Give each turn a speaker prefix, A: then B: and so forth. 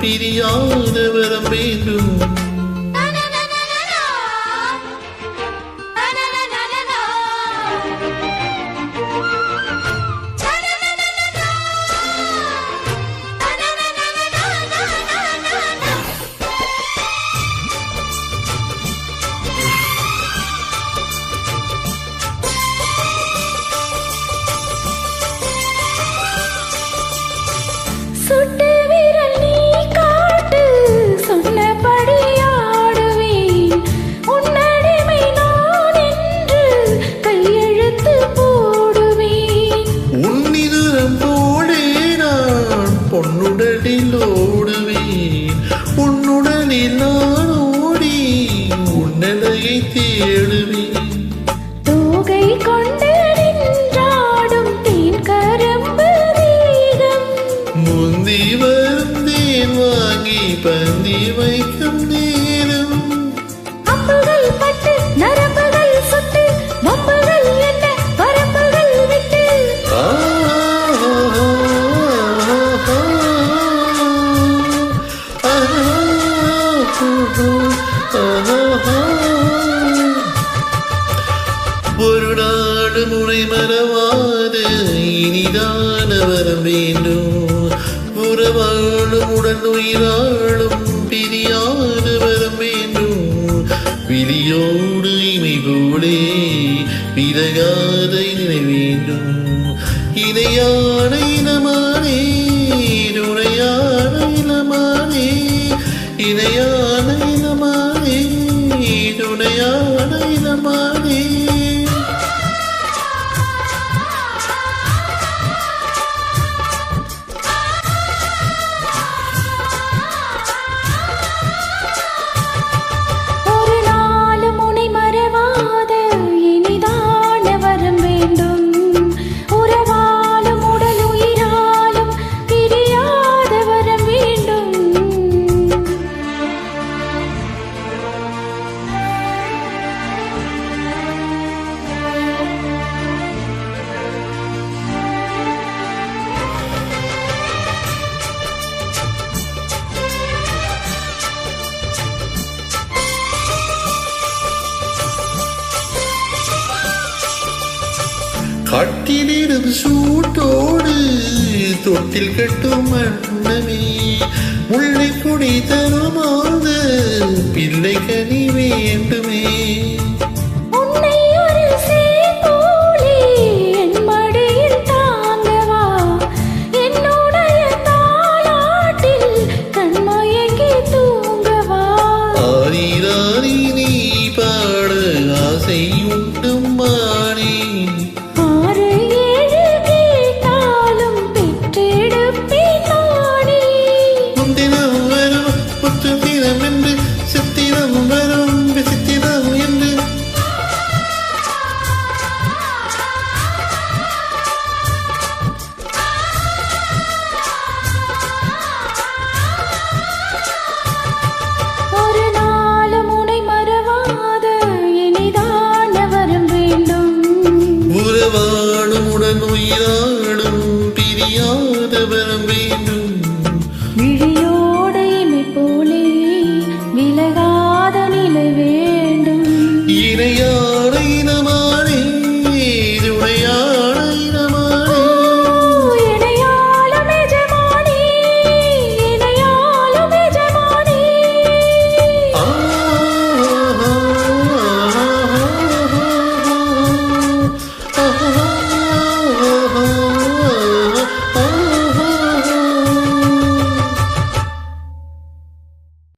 A: பிரியாத வரம் வேண்டும்.
B: சுட்டு விரல் நீ காட்டு, சொன்னபடி ஆடுவேன். உன்னடிமை நான் என்று கையெழுத்து போடுவேன்.
A: உன்னிதரம் போடே நான் பொன்னுடலில் ஓடுவேன். உன்னுடலில் நான் ஓடி உன்னலையை தேடுவேன்.
B: தோகை கொண்டு நின்றாடும் தேன் கரும்பு தேகம்.
A: முந்தி வருந்தேன் வாங்கி பந்தி வைக்கும் நேரம்.
B: அம்புகள் பட்டு நரம்புகள் சுட்டு வம்புகள் என்ன வரம்புகள் விட்டு.
A: ஒரு நாடு முறை மறவாத இனிதான வரம் வேண்டும். உறவாடும் உடல் உயிராடும் பிரியாத வரம் வேண்டும். விழியோடு இமை போலே விலகாத இணை வேண்டும். இணையான இனமானே துணையான இனமானே இணையான இனமானே துணையான இனமானே.
B: ஒரு நாளும் உன்னை மறவாத இனிதான வரம் வேண்டும். உறவாலும் உடல் உயிராலும் பிரியாத வரம் வேண்டும்.
A: கட்டிலிடும் சூட்டோடு தொட்டில் கட்டும் மன்னமே முல்லை கொடி தருமாத